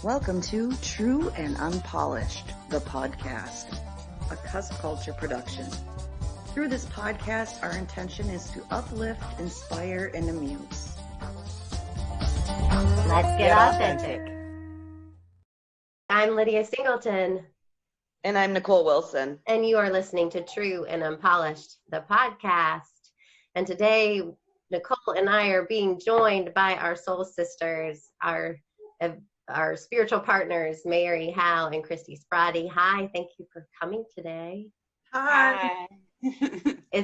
Welcome to True and Unpolished, the podcast, a cuss culture production. Through this podcast, our intention is to uplift, inspire, and amuse. Let's get authentic. I'm Lydia Singleton. And I'm Nicole Wilson. And you are listening to True and Unpolished, the podcast. And today, Nicole and I are being joined by our soul sisters, our spiritual partners, Mary, Hal, and Christy Sprati. Hi, thank you for coming today. Hi.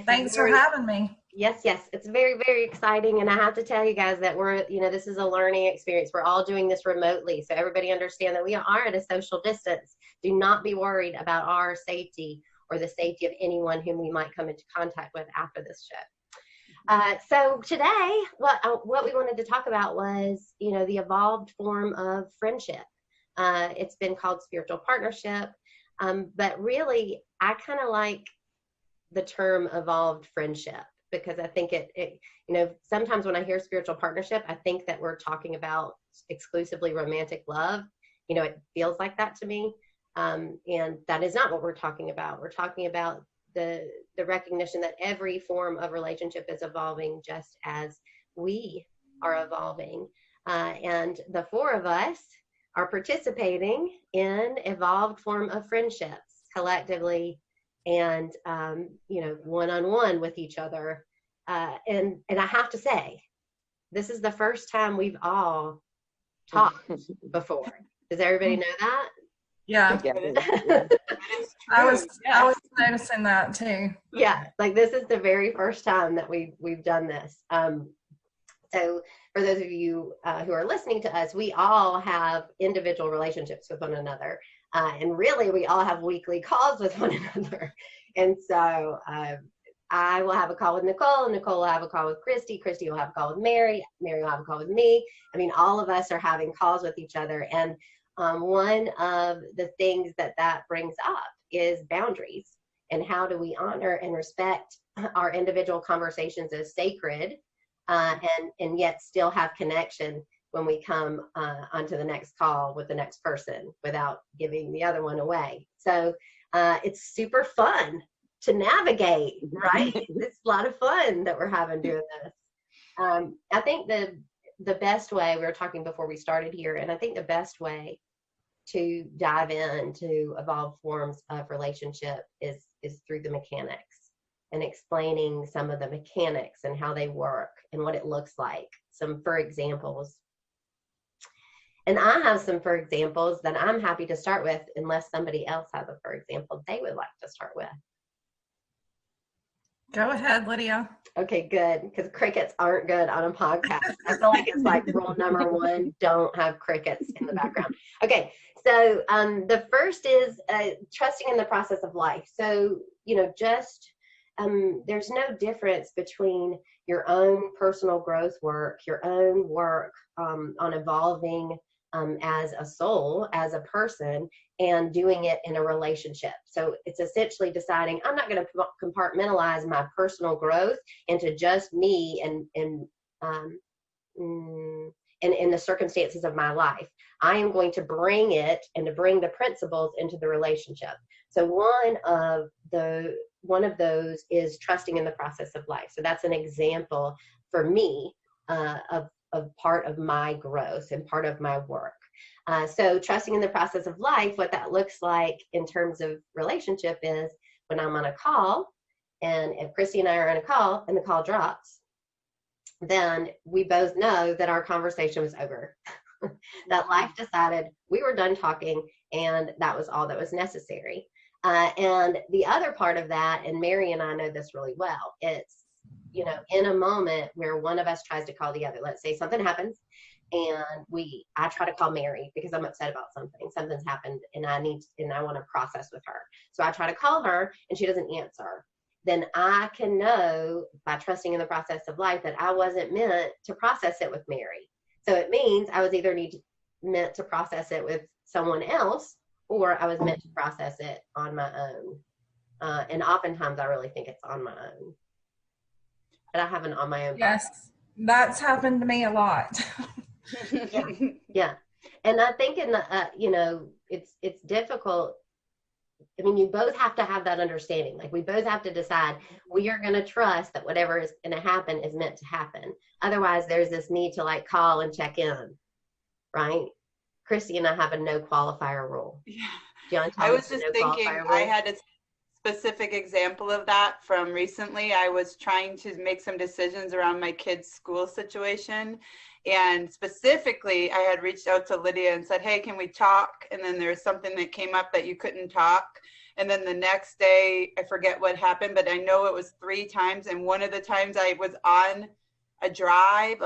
Thanks for having me. Yes, it's very, very exciting. And I have to tell you guys that this is a learning experience. We're all doing this remotely. So everybody understand that we are at a social distance. Do not be worried about our safety or the safety of anyone whom we might come into contact with after this show. So today, what we wanted to talk about was, the evolved form of friendship. It's been called spiritual partnership, but really, I kind of like the term evolved friendship because I think it sometimes when I hear spiritual partnership, I think that we're talking about exclusively romantic love. It feels like that to me, and that is not what we're talking about. We're talking about the recognition that every form of relationship is evolving just as we are evolving. And the four of us are participating in evolved form of friendships collectively and, one-on-one with each other. And I have to say, this is the first time we've all talked before. Does everybody know that? Yeah. I was noticing that too. Yeah, like this is the very first time that we've done this. So for those of you who are listening to us, we all have individual relationships with one another. And really, we all have weekly calls with one another. And so I will have a call with Nicole. Nicole will have a call with Christy. Christy will have a call with Mary. Mary will have a call with me. I mean, all of us are having calls with each other. And one of the things that brings up is boundaries and how do we honor and respect our individual conversations as sacred and yet still have connection when we come onto the next call with the next person without giving the other one away. So it's super fun to navigate, right? It's a lot of fun that we're having doing this. I think the best way, we were talking before we started here, and I think the best way to dive into evolved forms of relationship is through the mechanics and explaining some of the mechanics and how they work and what it looks like. Some for examples. And I have some for examples that I'm happy to start with unless somebody else has a for example they would like to start with. Go ahead, Lydia. Okay, good, because crickets aren't good on a podcast. I feel like it's like rule number one, don't have crickets in the background. Okay, so the first is trusting in the process of life. So, there's no difference between your own personal growth work, your own work on evolving as a soul, as a person, and doing it in a relationship. So it's essentially deciding I'm not going to compartmentalize my personal growth into just me and in the circumstances of my life. I am going to bring it and to bring the principles into the relationship. So one of those is trusting in the process of life. So that's an example for me of part of my growth and part of my work. So trusting in the process of life, what that looks like in terms of relationship is when I'm on a call, and if Christy and I are on a call and the call drops, then we both know that our conversation was over. That life decided we were done talking and that was all that was necessary. And the other part of that, and Mary and I know this really well, it's, in a moment where one of us tries to call the other. Let's say something happens and I try to call Mary because I'm upset about something's happened and I want to process with her. So I try to call her and she doesn't answer. Then I can know by trusting in the process of life that I wasn't meant to process it with Mary. So it means I was either meant to process it with someone else or I was meant to process it on my own. And oftentimes I really think it's on my own. But I haven't on my own. Yes, that's happened to me a lot. Yeah. And I think in the, it's difficult. I mean, you both have to have that understanding. Like, we both have to decide we are going to trust that whatever is going to happen is meant to happen. Otherwise, there's this need to like call and check in, right? Christy and I have a no qualifier rule. Yeah. I was just thinking, I had a specific example of that from recently. I was trying to make some decisions around my kids' school situation. And specifically, I had reached out to Lydia and said, hey, can we talk? And then there was something that came up that you couldn't talk. And then the next day, I forget what happened, but I know it was 3 times. And one of the times I was on a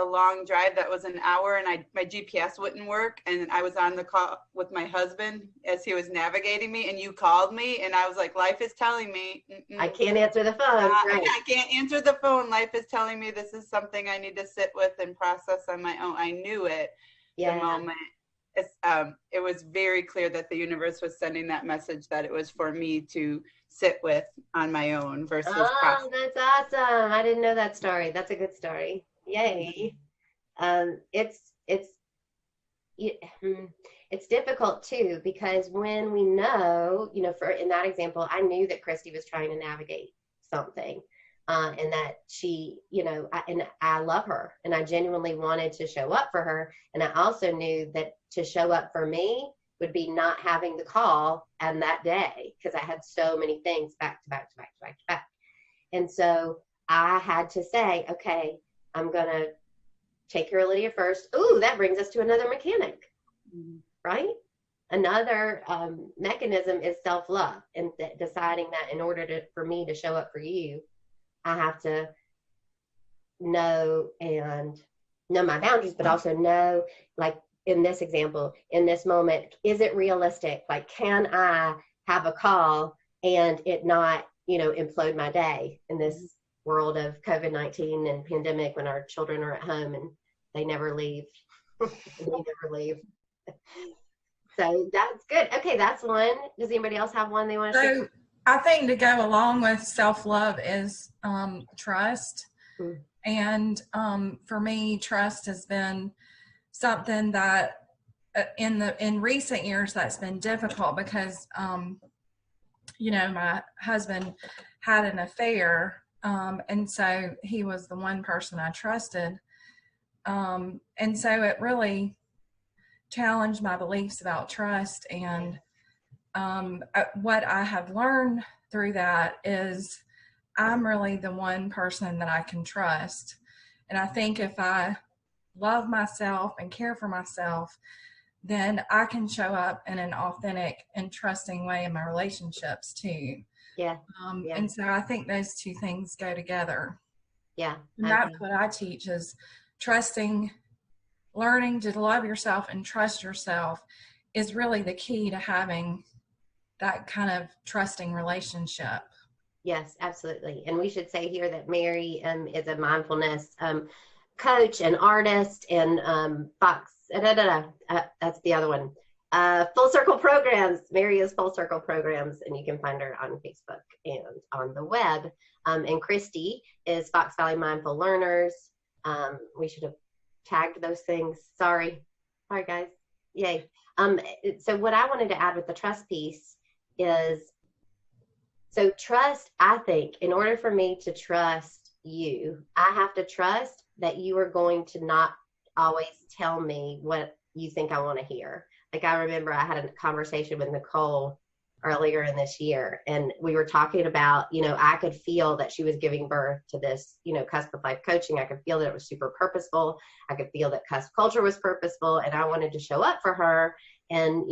long drive that was an hour, and my GPS wouldn't work. And I was on the call with my husband as he was navigating me, and you called me, and I was like, life is telling me. I can't answer the phone. Right. I can't answer the phone. Life is telling me this is something I need to sit with and process on my own. I knew it the moment. It was very clear that the universe was sending that message that it was for me to sit with on my own versus process. That's awesome. I didn't know that story. That's a good story. Yay. It's difficult too, because when we know, in that example, I knew that Christy was trying to navigate something, and that she, and I love her, and I genuinely wanted to show up for her. And I also knew that to show up for me would be not having the call and that day, because I had so many things back to back to back to back to back. And so I had to say, okay, I'm going to take care of Lydia first. Ooh, that brings us to another mechanic, right? Another mechanism is self-love, and deciding that in order for me to show up for you, I have to know my boundaries, but also know, like, in this example, in this moment, is it realistic? Like, can I have a call and it not, implode my day in this world of COVID-19 and pandemic, when our children are at home and they never leave. So that's good. Okay, that's one. Does anybody else have one they want to share? I think to go along with self-love is trust. And for me, trust has been something that in recent years that's been difficult, because my husband had an affair, and so he was the one person I trusted, and so it really challenged my beliefs about trust. And what I have learned through that is I'm really the one person that I can trust. And I think if I love myself and care for myself, then I can show up in an authentic and trusting way in my relationships too. Yeah. And so I think those two things go together. Yeah. And that's what I teach, is trusting, learning to love yourself and trust yourself is really the key to having that kind of trusting relationship. Yes, absolutely. And we should say here that Mary is a mindfulness coach and artist, and Fox, that's the other one. Full Circle Programs. Mary is Full Circle Programs, and you can find her on Facebook and on the web. And Christy is Fox Valley Mindful Learners. We should have tagged those things. Sorry guys. Yay. So what I wanted to add with the trust piece is, so trust, I think, in order for me to trust you, I have to trust that you are going to not always tell me what you think I want to hear. Like, I remember I had a conversation with Nicole earlier in this year, and we were talking about, I could feel that she was giving birth to this, Cusp of Life coaching. I could feel that it was super purposeful. I could feel that Cusp culture was purposeful, and I wanted to show up for her and,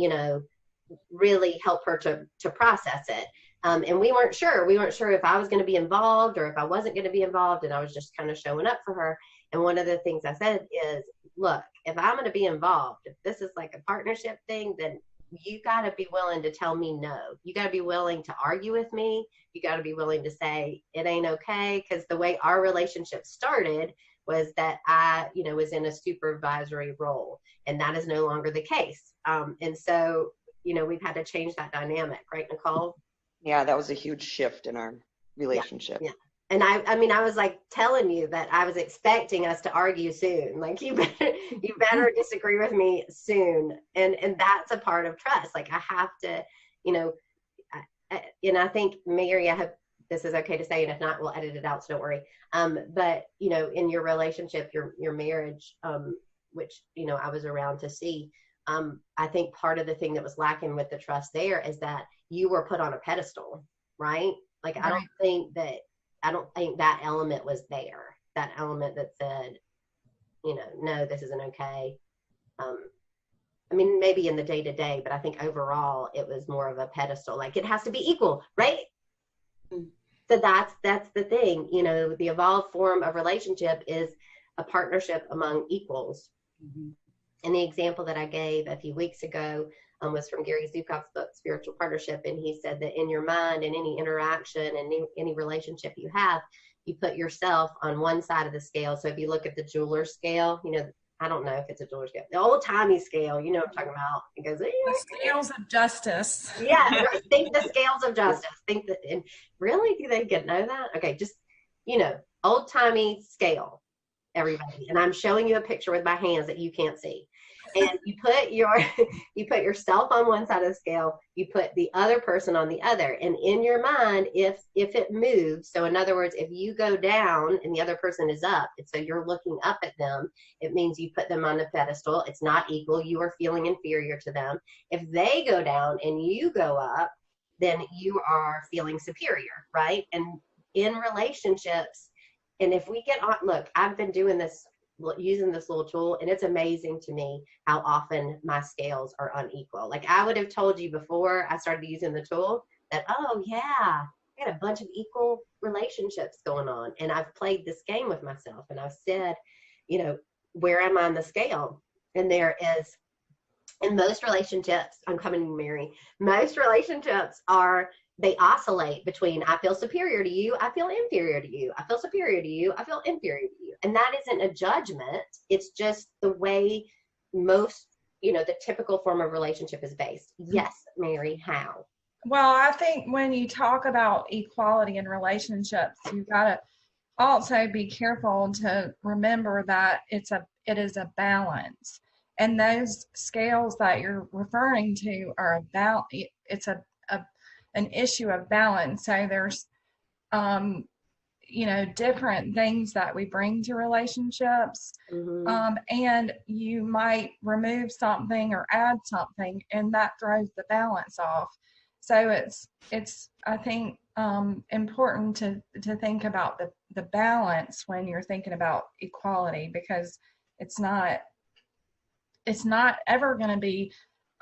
really help her to process it. And we weren't sure if I was going to be involved or if I wasn't going to be involved, and I was just kind of showing up for her. And one of the things I said is, look, if I'm going to be involved, if this is like a partnership thing, then you got to be willing to tell me no. You got to be willing to argue with me. You got to be willing to say it ain't okay. Because the way our relationship started was that I, was in a supervisory role, and that is no longer the case. And so, we've had to change that dynamic, right, Nicole? Yeah, that was a huge shift in our relationship. Yeah. And I mean, I was like telling you that I was expecting us to argue soon. Like you better disagree with me soon. And that's a part of trust. Like I have to, you know, and I think, Mary, I hope this is okay to say, and if not, we'll edit it out, so don't worry. But, you know, in your relationship, your marriage, which, you know, I was around to see, I think part of the thing that was lacking with the trust there is that you were put on a pedestal, right? Like, right. I don't think that element was there. That element that said, you know, no, this isn't okay. I mean, maybe in the day to day, but I think overall it was more of a pedestal. Like it has to be equal, right? Mm-hmm. So that's the thing. You know, the evolved form of relationship is a partnership among equals. Mm-hmm. And the example that I gave a few weeks ago was from Gary Zukav's book, Spiritual Partnership. And he said that in your mind and any interaction and any relationship you have, you put yourself on one side of the scale. So if you look at the jeweler's scale, you know, I don't know if it's a jeweler's scale, the old timey scale, you know what I'm talking about. It goes, the scales of justice. Yeah, right. Think the scales of justice. Think that, and really, do they know that? Okay, just, you know, old timey scale, everybody. And I'm showing you a picture with my hands that you can't see. And you put yourself on one side of the scale, you put the other person on the other. And in your mind, if it moves, so in other words, if you go down and the other person is up, and so you're looking up at them, it means you put them on the pedestal. It's not equal. You are feeling inferior to them. If they go down and you go up, then you are feeling superior, right? And in relationships, and if we get on, look, I've been doing this, using this little tool, and it's amazing to me how often my scales are unequal. Like I would have told you before I started using the tool that, oh yeah, I got a bunch of equal relationships going on. And I've played this game with myself and I've said, you know, where am I on the scale? And there is, in most relationships, I'm coming to Mary, most relationships they oscillate between I feel superior to you, I feel inferior to you, I feel superior to you, I feel inferior to you. And that isn't a judgment. It's just the way most, you know, the typical form of relationship is based. Yes, Mary, how? Well, I think when you talk about equality in relationships, you've got to also be careful to remember that it is a balance. And those scales that you're referring to are about, it's an issue of balance. So there's, you know, different things that we bring to relationships. Mm-hmm. And you might remove something or add something, and that throws the balance off. So it's I think, important to think about the balance when you're thinking about equality, because it's not ever going to be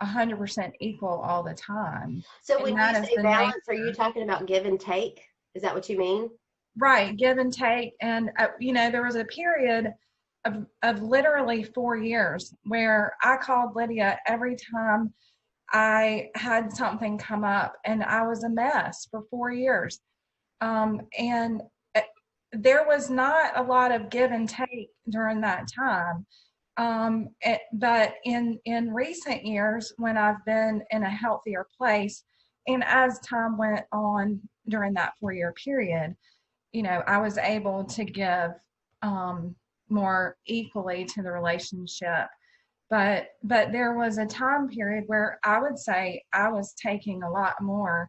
100% equal all the time. So when you say balance, are you talking about give and take? Is that what you mean? Right, give and take. And, you know, there was a period of literally 4 years where I called Lydia every time I had something come up, and I was a mess for 4 years. And there was not a lot of give and take during that time. But in recent years, when I've been in a healthier place, and as time went on during that 4-year period, you know, I was able to give more equally to the relationship. But there was a time period where I would say I was taking a lot more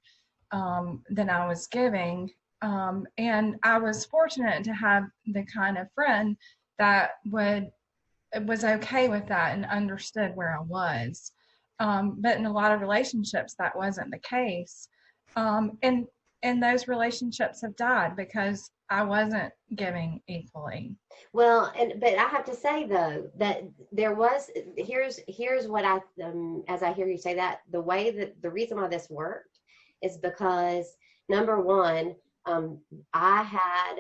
than I was giving. And I was fortunate to have the kind of friend that was okay with that and understood where I was. But in a lot of relationships, that wasn't the case. And those relationships have died because I wasn't giving equally. Well, but I have to say though that there was, here's what I as I hear you say that, the reason why this worked is because, number one, I had,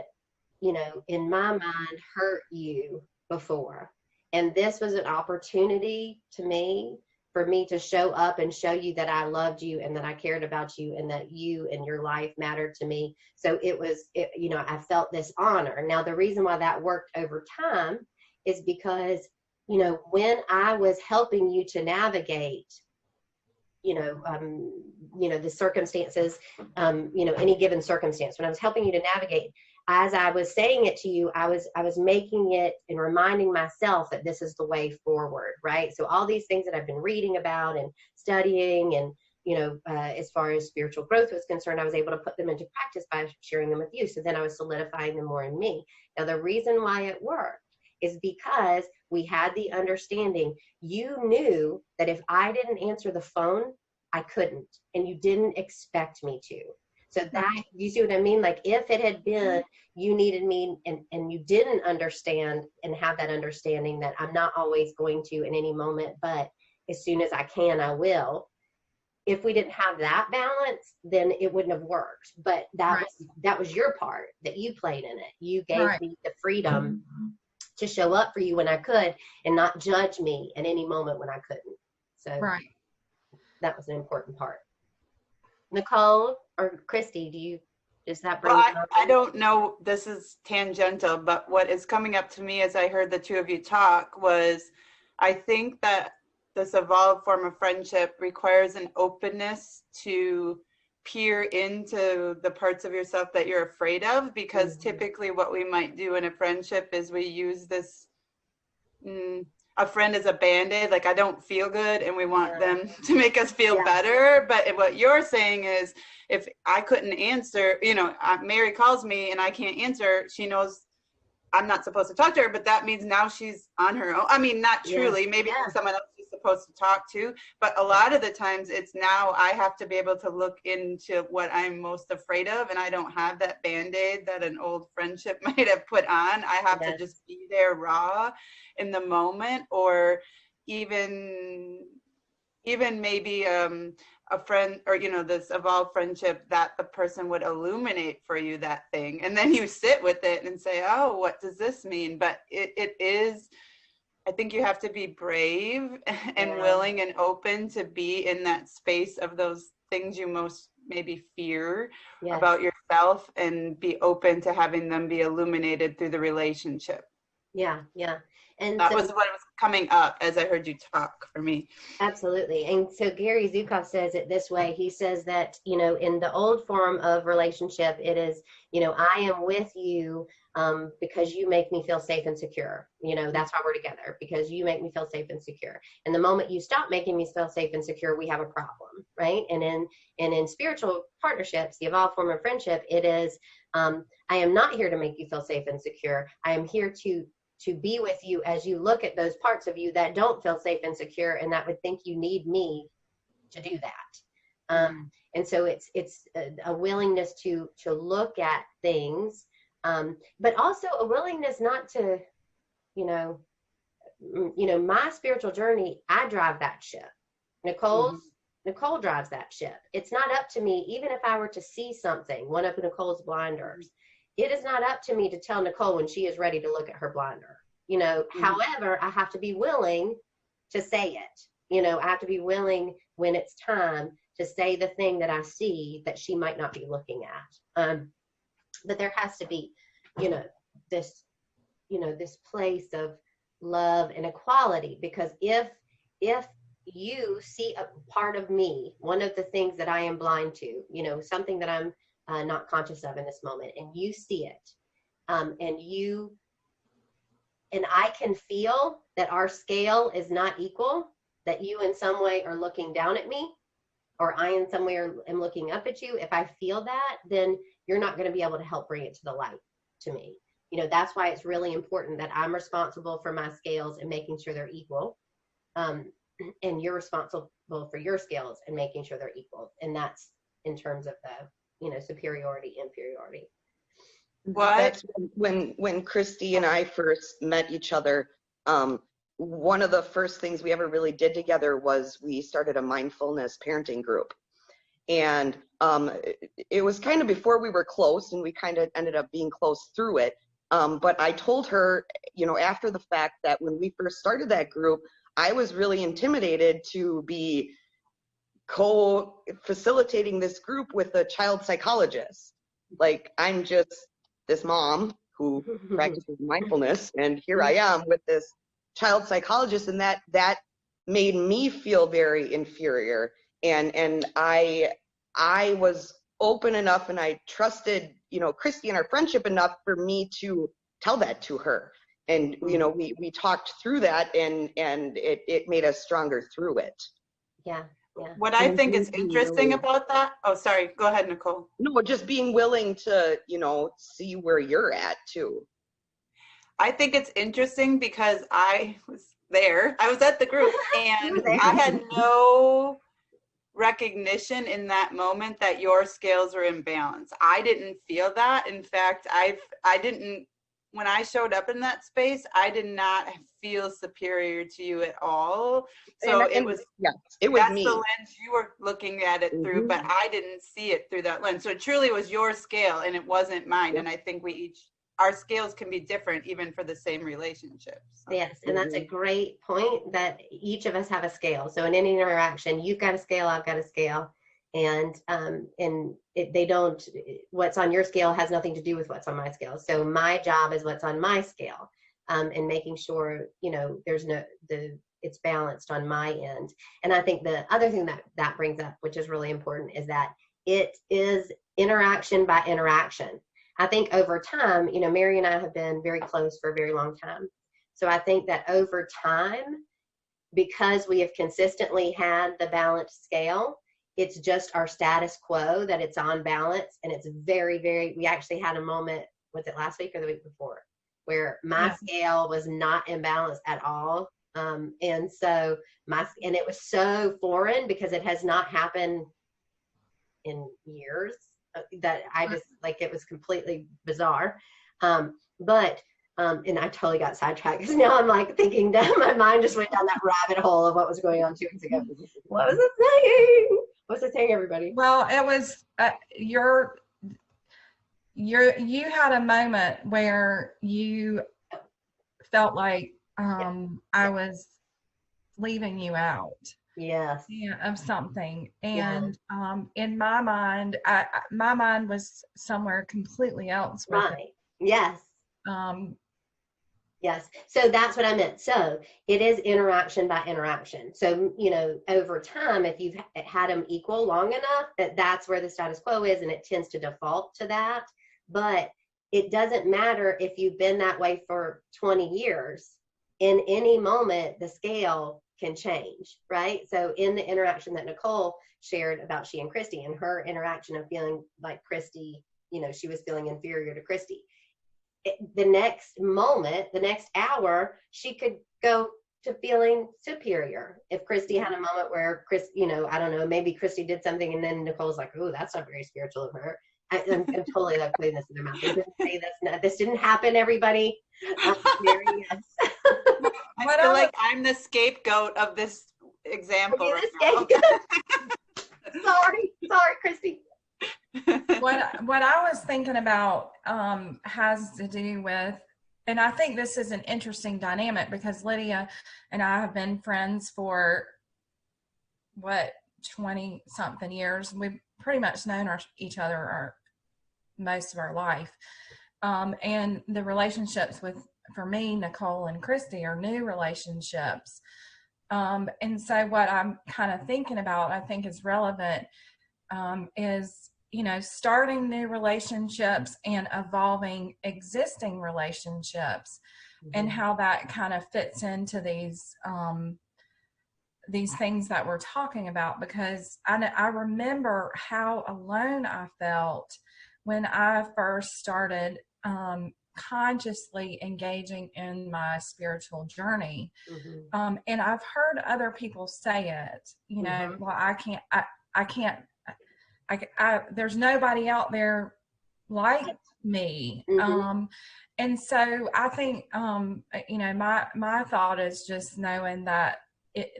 you know, in my mind, hurt you before, and this was an opportunity to me for me to show up and show you that I loved you and that I cared about you and that you and your life mattered to me. So you know, I felt this honor. Now, the reason why that worked over time is because, you know, when I was helping you to navigate, you know, the circumstances, you know, any given circumstance, when I was helping you to navigate, as I was saying it to you, I was making it and reminding myself that this is the way forward, right? So all these things that I've been reading about and studying, and as far as spiritual growth was concerned, I was able to put them into practice by sharing them with you. So then I was solidifying them more in me. Now, the reason why it worked is because we had the understanding. You knew that if I didn't answer the phone, I couldn't, and you didn't expect me to. So that, you see what I mean? Like, if it had been you needed me and you didn't understand and have that understanding that I'm not always going to in any moment, but as soon as I can, I will. If we didn't have that balance, then it wouldn't have worked. But that was your part that you played in it. You gave me the freedom to show up for you when I could and not judge me at any moment when I couldn't. So that was an important part. Nicole or Christy, does that bring Well, I don't know, this is tangential, but what is coming up to me as I heard the two of you talk was, I think that this evolved form of friendship requires an openness to peer into the parts of yourself that you're afraid of, because typically what we might do in a friendship is we use this a friend is a Band-Aid, like I don't feel good and we want them to make us feel better. But what you're saying is, if I couldn't answer, Mary calls me and I can't answer, she knows I'm not supposed to talk to her, but that means now she's on her own. I mean, not truly, maybe someone else she's supposed to talk to, but a lot of the times it's now I have to be able to look into what I'm most afraid of, and I don't have that Band-Aid that an old friendship might have put on. I have to just be there raw in the moment, or even maybe a friend, or this evolved friendship, that the person would illuminate for you that thing, and then you sit with it and say, oh, what does this mean? But it is, I think you have to be brave and willing and open to be in that space of those things you most maybe fear about yourself, and be open to having them be illuminated through the relationship. And that was what was coming up as I heard you talk for me. Absolutely. And so Gary Zukav says it this way. He says that, in the old form of relationship, it is, I am with you because you make me feel safe and secure. That's why we're together, because you make me feel safe and secure. And the moment you stop making me feel safe and secure, we have a problem, right? And in spiritual partnerships, the evolved form of friendship, it is, I am not here to make you feel safe and secure. I am here to be with you as you look at those parts of you that don't feel safe and secure, and that would think you need me to do that. And so it's a willingness to look at things, but also a willingness not to, my spiritual journey, I drive that ship. Nicole drives that ship. It's not up to me, even if I were to see something, one of Nicole's blinders, it is not up to me to tell Nicole when she is ready to look at her blinder. However, I have to be willing to say it. I have to be willing when it's time to say the thing that I see that she might not be looking at. But there has to be, this place of love and equality, because if you see a part of me, one of the things that I am blind to, something that I'm not conscious of in this moment, and you see it, and I can feel that our scale is not equal, that you in some way are looking down at me, or I in some way am looking up at you. If I feel that, then you're not going to be able to help bring it to the light to me. That's why it's really important that I'm responsible for my scales and making sure they're equal. And you're responsible for your scales and making sure they're equal. And that's in terms of the, superiority, inferiority. That's when Christy and I first met each other. One of the first things we ever really did together was we started a mindfulness parenting group. And it was kind of before we were close, and we kind of ended up being close through it. But I told her, after the fact, that when we first started that group, I was really intimidated to be co-facilitating this group with a child psychologist. Like, I'm just this mom who practices mindfulness, and here I am with this child psychologist, and that made me feel very inferior. And I was open enough and I trusted, Christy and our friendship enough for me to tell that to her. And, we talked through that and it made us stronger through it. Yeah. Yeah. What I think is interesting about that, oh, sorry, go ahead, Nicole. No, just being willing to, see where you're at too. I think it's interesting because I was there. I was at the group and I had no recognition in that moment that your scales were in balance. I didn't feel that. In fact, when I showed up in that space, I did not feel superior to you at all. So it was me. The lens you were looking at it through, but I didn't see it through that lens. So it truly was your scale and it wasn't mine. And I think our scales can be different even for the same relationships. So. Yes, and that's a great point, that each of us have a scale. So in any interaction, you've got a scale, I've got a scale, and what's on your scale has nothing to do with what's on my scale. So my job is what's on my scale, and making sure it's balanced on my end. And I think the other thing that brings up, which is really important, is that it is interaction by interaction. I think over time, Mary and I have been very close for a very long time. So I think that over time, because we have consistently had the balanced scale, it's just our status quo that it's on balance. And it's very, very, we actually had a moment, was it last week or the week before, where my scale was not in balance at all. And it was so foreign because it has not happened in years. That I just it was completely bizarre. And I totally got sidetracked because now I'm thinking that my mind just went down that rabbit hole of what was going on 2 weeks ago. What was it saying? What's it saying, everybody? Well, it was you had a moment where you felt like I was leaving you out. Yes. Of something. And in my mind, my mind was somewhere completely else. Right. Yes. Yes. So that's what I meant. So it is interaction by interaction. So, over time, if you've had them equal long enough, that's where the status quo is, and it tends to default to that. But it doesn't matter if you've been that way for 20 years. In any moment, the scale can change, right? So in the interaction that Nicole shared about she and Christy, and her interaction of feeling like Christy, she was feeling inferior to Christy. The next moment, the next hour, she could go to feeling superior. If Christy had a moment where I don't know, maybe Christy did something and then Nicole's like, oh, that's not very spiritual of her. I'm totally putting this in their mouth. This didn't happen, everybody. I feel like I'm the scapegoat of this example. Sorry, Christy. What I was thinking about has to do with, and I think this is an interesting dynamic because Lydia and I have been friends for 20-something years. We've pretty much known each other most of our life. And the relationships for me, Nicole and Christy, are new relationships. And so what I'm kind of thinking about, I think is relevant, is, starting new relationships and evolving existing relationships, and how that kind of fits into these things that we're talking about. Because I remember how alone I felt when I first started consciously engaging in my spiritual journey. And I've heard other people say it, well, I can't, there's nobody out there like me. And so I think, my thought is just knowing that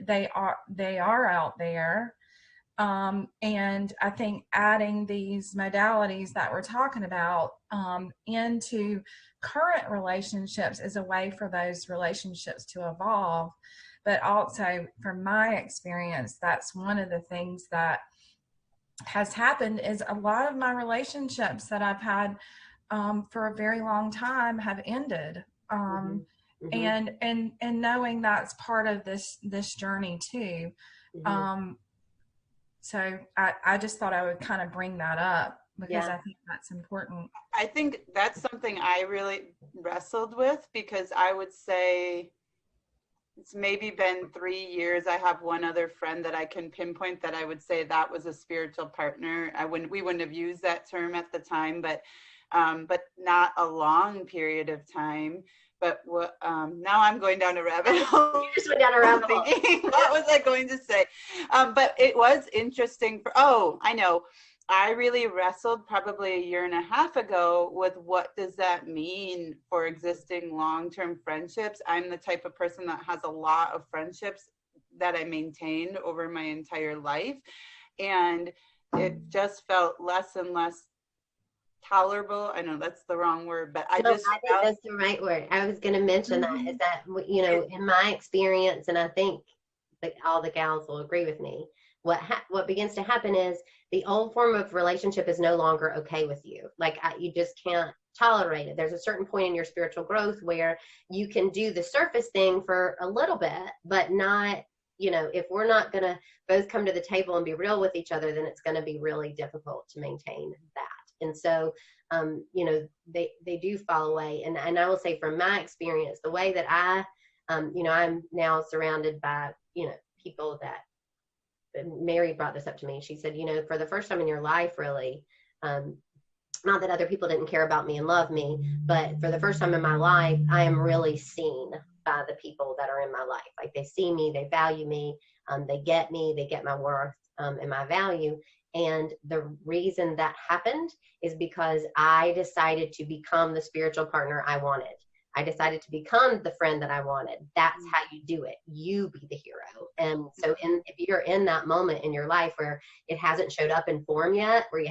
they are out there. And I think adding these modalities that we're talking about into current relationships is a way for those relationships to evolve. But also, from my experience, that's one of the things that has happened is a lot of my relationships that I've had for a very long time have ended. And knowing that's part of this journey too. So I just thought I would kind of bring that up because I think that's important. I think that's something I really wrestled with, because I would say it's maybe been 3 years. I have one other friend that I can pinpoint that I would say that was a spiritual partner. We wouldn't have used that term at the time, but not a long period of time. But now I'm going down a rabbit hole. You just went down a rabbit hole. What was I going to say? But it was interesting. I know. I really wrestled probably 1.5 years ago with what does that mean for existing long-term friendships. I'm the type of person that has a lot of friendships that I maintained over my entire life. And it just felt less and less tolerable. I know that's the wrong word, but I think that's the right word. I was going to mention that is that, you know, in my experience, and I think that all the gals will agree with me, what begins to happen is the old form of relationship is no longer okay with you. Like you just can't tolerate it. There's a certain point in your spiritual growth where you can do the surface thing for a little bit, but not, you know, if we're not going to both come to the table and be real with each other, then it's going to be really difficult to maintain that. And so, you know, they do fall away. And I will say from my experience, the way that you know, I'm now surrounded by, you know, people that, Mary brought this up to me. She said, you know, for the first time in your life, really, not that other people didn't care about me and love me, but for the first time in my life, I am really seen by the people that are in my life. Like they see me, they value me, they get my worth and my value. And the reason that happened is because I decided to become the spiritual partner I wanted. I decided to become the friend that I wanted. That's how you do it. You be the hero. And so if you're in that moment in your life where it hasn't showed up in form yet, where you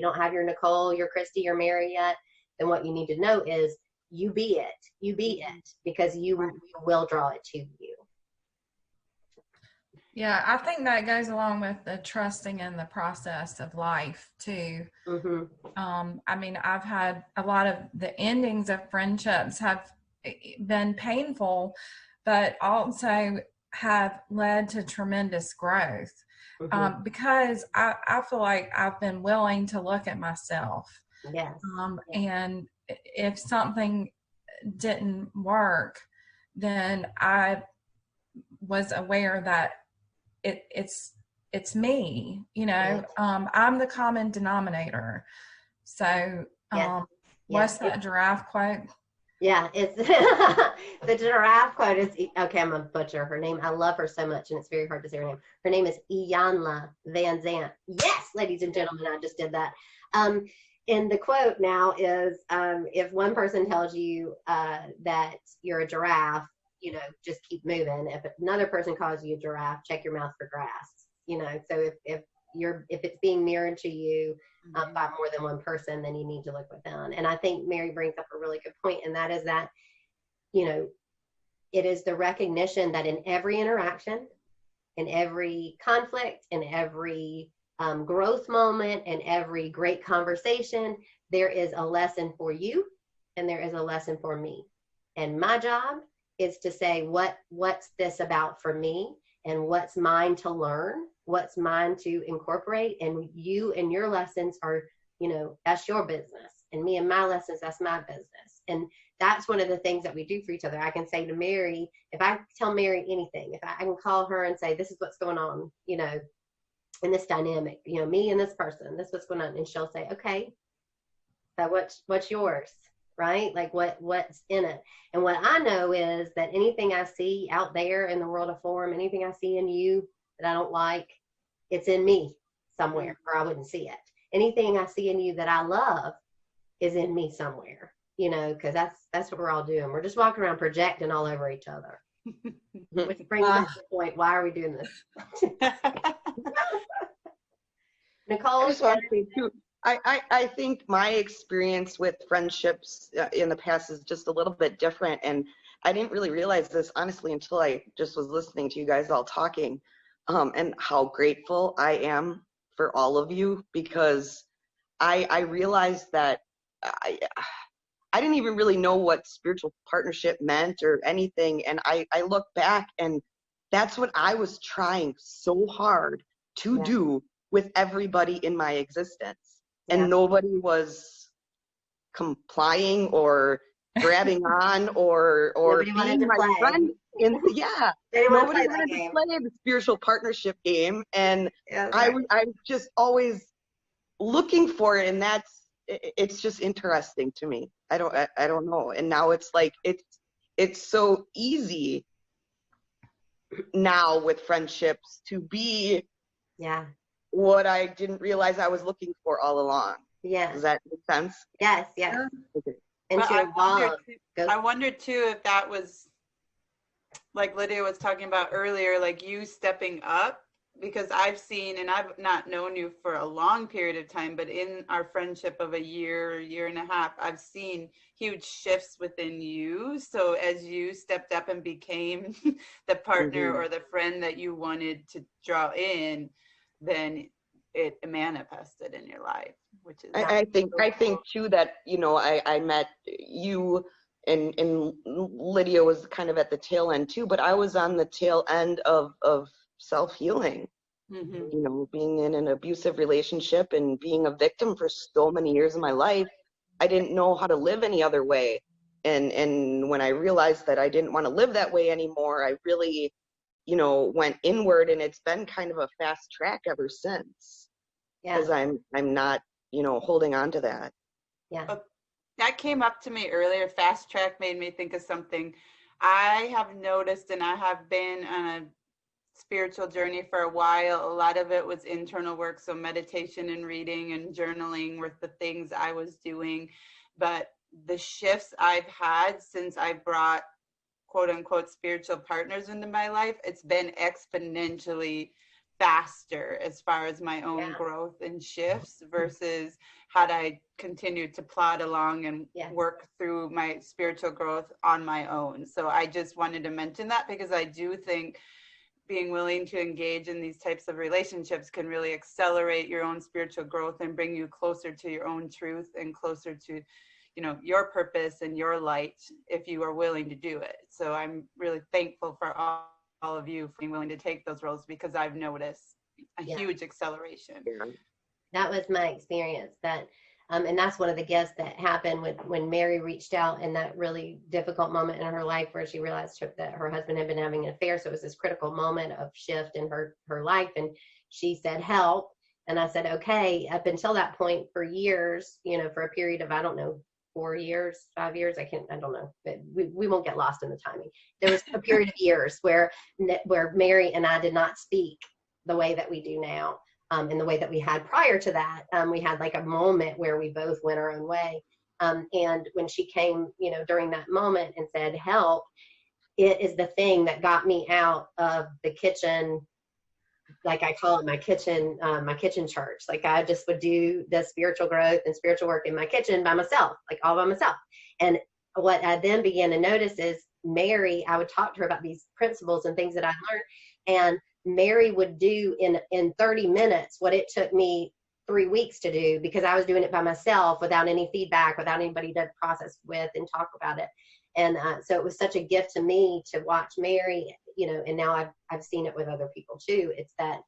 don't have your Nicole, your Christy, your Mary yet, then what you need to know is you be it. You be it, because you will draw it to you. Yeah, I think that goes along with the trusting in the process of life too. I mean, I've had a lot of the endings of friendships have been painful, but also have led to tremendous growth because I feel like I've been willing to look at myself. Yes. And if something didn't work, then I was aware that it's me, you know. I'm the common denominator. So what's that giraffe quote? Yeah, it's the giraffe quote is, okay, I'm a butcher her name. I love her so much, and it's very hard to say her name. Her name is Iyanla Vanzant. Yes, ladies and gentlemen, I just did that. And the quote now is, if one person tells you that you're a giraffe, you know, just keep moving. If another person calls you a giraffe, check your mouth for grass. You know, so if it's being mirrored to you by more than one person, then you need to look within. And I think Mary brings up a really good point, and that is that, you know, it is the recognition that in every interaction, in every conflict, in every growth moment, and every great conversation, there is a lesson for you and there is a lesson for me. And my job is to say, what's this about for me, and what's mine to learn, what's mine to incorporate, and you and your lessons are, you know, that's your business, and me and my lessons, that's my business. And that's one of the things that we do for each other. I can say to Mary, if I tell Mary anything, if I can call her and say, this is what's going on, you know, in this dynamic, you know, me and this person, this is what's going on, and she'll say, okay, so what's yours? Right? Like what's in it. And what I know is that anything I see out there in the world of form, anything I see in you that I don't like, it's in me somewhere, or I wouldn't see it. Anything I see in you that I love is in me somewhere, you know, because that's what we're all doing. We're just walking around projecting all over each other. Which brings us to the point, why are we doing this? Nicole? I just want to say too, I think my experience with friendships in the past is just a little bit different, and I didn't really realize this honestly until I just was listening to you guys all talking, and how grateful I am for all of you, because I realized that I didn't even really know what spiritual partnership meant or anything, and I look back, and that's what I was trying so hard to do with everybody in my existence. Yeah. And nobody was complying or grabbing on or being my friend. Nobody wanted to play the spiritual partnership game. And I was just always looking for it, and it's just interesting to me. I don't know. And now it's like it's so easy now with friendships to be what I didn't realize I was looking for all along. Yeah. Does that make sense? Yes. Okay. And I wondered too if that was like Lydia was talking about earlier, like you stepping up, because I've seen, and I've not known you for a long period of time, but in our friendship of a year and a half, I've seen huge shifts within you. So as you stepped up and became the partner or the friend that you wanted to draw in, then it manifested in your life, which is I think too that, you know, I met you and Lydia was kind of at the tail end too, but I was on the tail end of self-healing. You know, being in an abusive relationship and being a victim for so many years of my life, I didn't know how to live any other way. And when I realized that I didn't want to live that way anymore, I really, you know, went inward, and it's been kind of a fast track ever since. Because I'm not, you know, holding on to that. That came up to me earlier. Fast track made me think of something I have noticed, and I have been on a spiritual journey for a while. A lot of it was internal work, so meditation and reading and journaling were the things I was doing. But the shifts I've had since I brought quote unquote spiritual partners into my life, it's been exponentially faster as far as my own growth and shifts versus had I continued to plod along and work through my spiritual growth on my own. So I just wanted to mention that because I do think being willing to engage in these types of relationships can really accelerate your own spiritual growth and bring you closer to your own truth and closer to, you know, your purpose and your light if you are willing to do it. So I'm really thankful for all of you for being willing to take those roles, because I've noticed a huge acceleration. That was my experience. And that's one of the gifts that happened when Mary reached out in that really difficult moment in her life where she realized that her husband had been having an affair. So it was this critical moment of shift in her life. And she said, help. And I said, okay. Up until that point for years, you know, for a period of, I don't know, 4 years, 5 years, I don't know, but we won't get lost in the timing. There was a period of years where Mary and I did not speak the way that we do now. In the way that we had prior to that. We had like a moment where we both went our own way. And when she came, you know, during that moment and said, help, it is the thing that got me out of the kitchen, like I call it my kitchen church. Like I just would do the spiritual growth and spiritual work in my kitchen by myself, like all by myself. And what I then began to notice is Mary, I would talk to her about these principles and things that I learned. And Mary would do in 30 minutes what it took me 3 weeks to do, because I was doing it by myself without any feedback, without anybody to process with and talk about it. And so it was such a gift to me to watch Mary, you know, and now I've seen it with other people too. It's that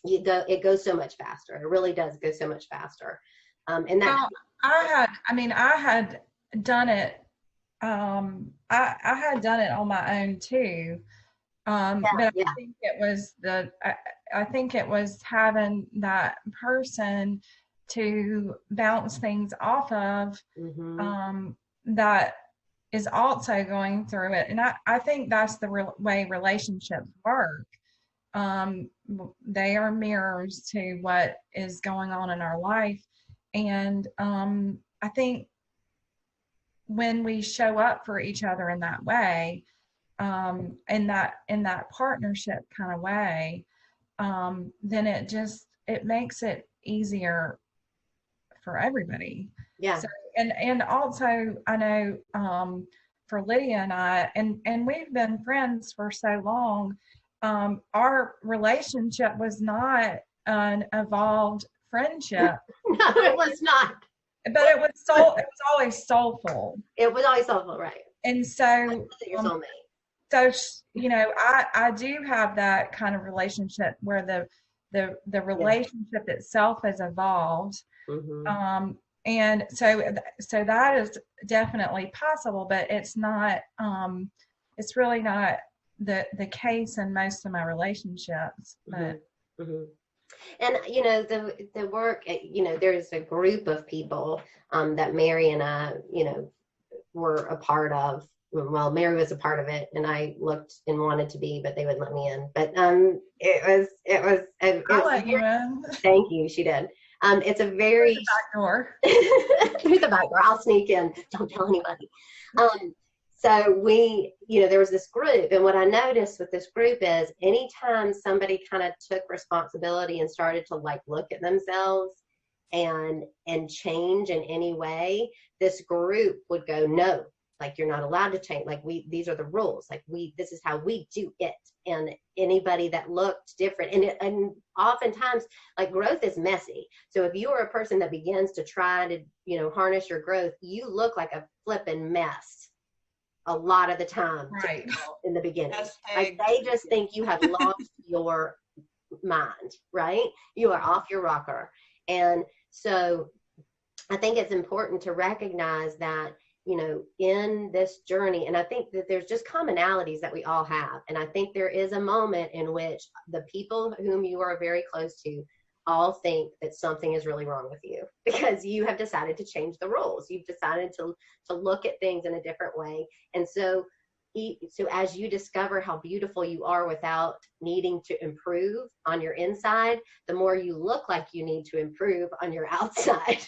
it goes so much faster. It really does go so much faster. And that I had done it. I had done it on my own too. But I think it was having that person to bounce things off of, that is also going through it. And I think that's the way relationships work. They are mirrors to what is going on in our life. And I think when we show up for each other in that way, in that partnership kind of way, then it makes it easier for everybody. So, and also I know for Lydia and I, and we've been friends for so long, our relationship was not an evolved friendship. No, it was not. But it was always soulful. It was always soulful, right? And so your soulmate. So, you know, I do have that kind of relationship where the relationship itself has evolved. And so that is definitely possible, but it's not, it's really not the case in most of my relationships. But and the work, there's a group of people that Mary and I were a part of. Well, Mary was a part of it, and I looked and wanted to be, but they wouldn't let me in. But it was I'll let you in. Thank you. She did. It's a very There's a back door. There's a back door. I'll sneak in. Don't tell anybody. So there was this group, and what I noticed with this group is anytime somebody kind of took responsibility and started to look at themselves and change in any way, this group would go, no, you're not allowed to change. These are the rules. This is how we do it. And anybody that looked different, and oftentimes growth is messy. So if you are a person that begins to try to, harness your growth, you look like a flipping mess a lot of the time, right, in the beginning. They just think you have lost your mind, right? You are off your rocker. And so I think it's important to recognize that, in this journey, and I think that there's just commonalities that we all have. And I think there is a moment in which the people whom you are very close to all think that something is really wrong with you because you have decided to change the rules. You've decided to look at things in a different way. And so as you discover how beautiful you are without needing to improve on your inside, the more you look like you need to improve on your outside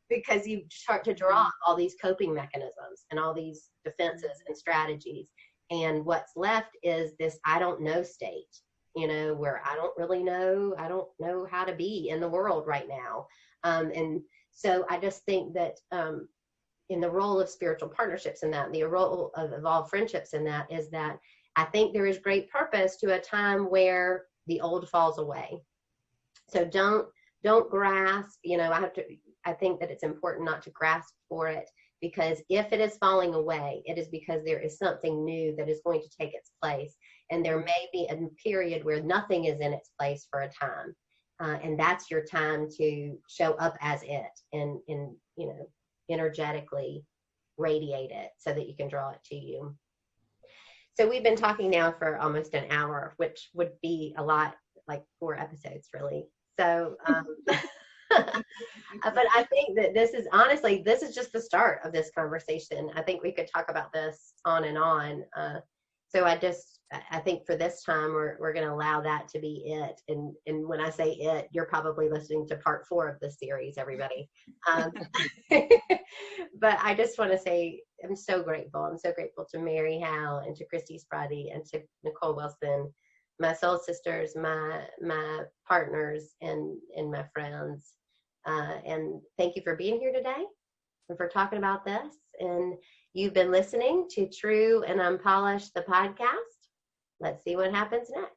because you start to drop all these coping mechanisms and all these defenses and strategies. And what's left is this I don't know state, where I don't know how to be in the world right now. And so I just think that in the role of spiritual partnerships in that, the role of evolved friendships in that, is that I think there is great purpose to a time where the old falls away. So don't grasp, I think that it's important not to grasp for it, because if it is falling away, it is because there is something new that is going to take its place. And there may be a period where nothing is in its place for a time. And that's your time to show up as it and energetically radiate it so that you can draw it to you. So we've been talking now for almost an hour, which would be a lot, 4 episodes really. So, but I think that this is just the start of this conversation. I think we could talk about this on and on. So I think for this time, we're going to allow that to be it. And when I say it, you're probably listening to part 4 of this series, everybody. But I just want to say, I'm so grateful. I'm so grateful to Mary Howe and to Christy Spruddy and to Nicole Wilson, my soul sisters, my partners and my friends. And thank you for being here today and for talking about this. And you've been listening to True and Unpolished, the podcast. Let's see what happens next.